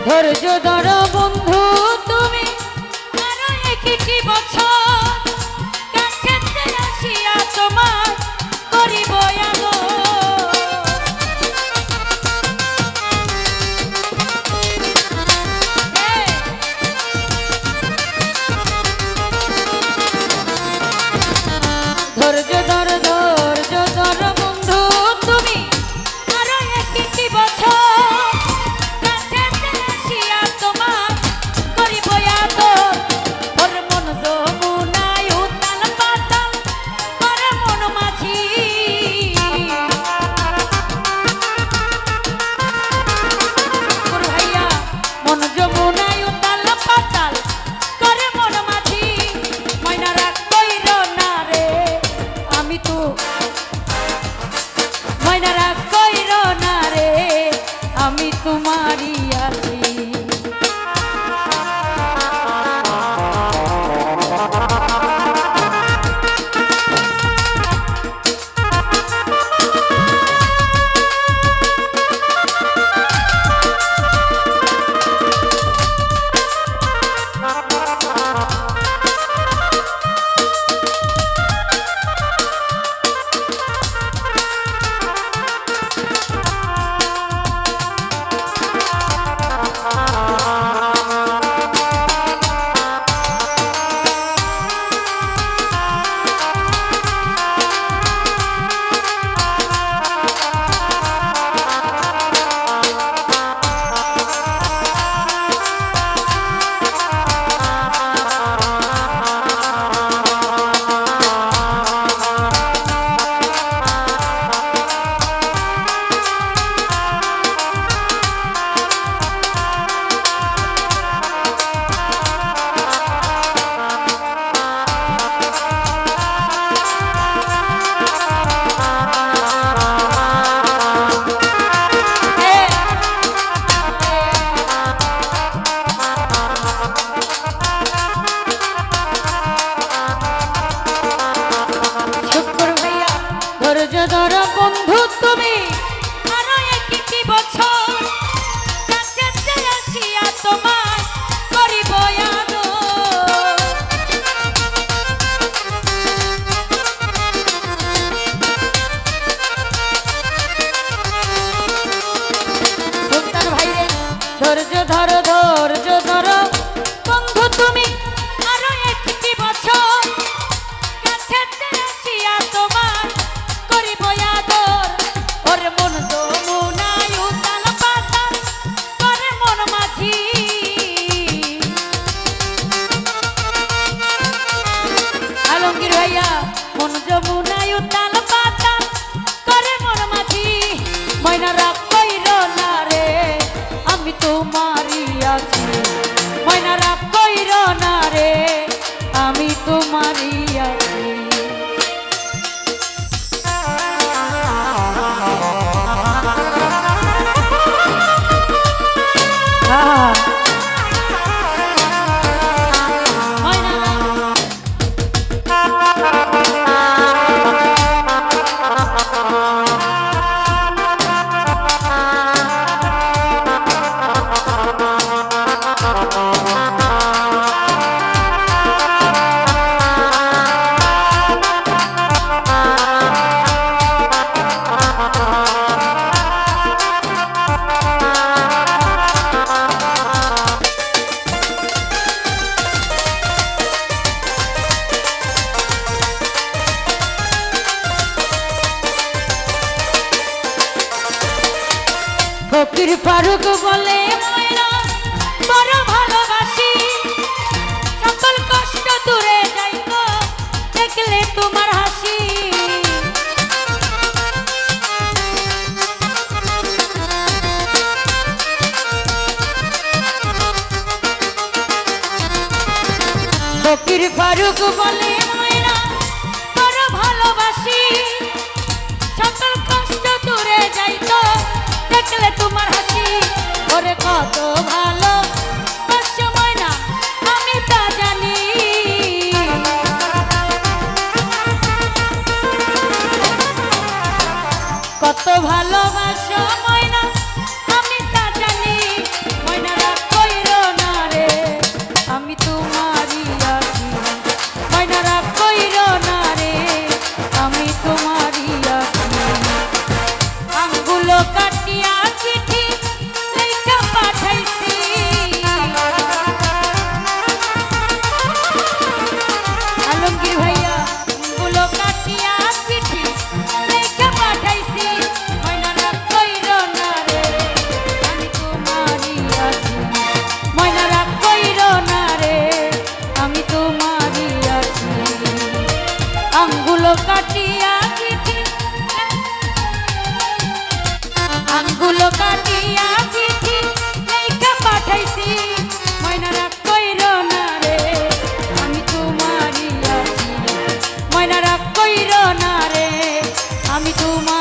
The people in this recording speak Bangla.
ধৈর্য ধরো বন্ধু তুমি আরো একটি বছর কাছেতে আসিয়া তোমার করিব আগো ধৈর্য ধরো বন্ধু তুমি আরো একটি বছর কাছেতে আসিয়া তোমার করিব আগো ওর মন যমুনায় উতাল পাতাল করে মন মাঝি ওর ভাইয়া মন যমুনায় উতাল পাতাল করে মন মাঝি ময়না রাগ কইর না রে আমি তো ময়না রাগ কইর না রে আমি তোমারই আছি ধৈর্য ধরো বন্ধু তুমি আরো একটি বছর কাছেতে আসিয়া তোমার করিব আগো সুলতান ভাইরে ধৈর্য ধরো বন্ধু তুমি আরো একটি বছর কাছেতে আসিয়া তোমার করিব আদর ওর মন যমুনায় উতাল পাতাল করে মন মাঝি আলমগীর ভাইয়া মন যমুনায় উতাল পাতাল করে মন মাঝি ময়না রাগ কইর না রে আমি তোমারই আছি ময়না রাগ কইর না রে আমি তোমারই আছি ফকির ফারুক বলে ময়না বড় ভালোবাসি সকল কষ্ট দূরে যাইব দেখলে তোমার হাসি ফকির ফারুক বলে ময়না বড় ভালোবাসি সকল কষ্ট দূরে যাইত দেখলে তোমার হাসি ওরে কত ভালো ময়না আমি তা জানি কত ভালোবাসো ময়না আমি তা জানি ময়না রাগ আমি তোমার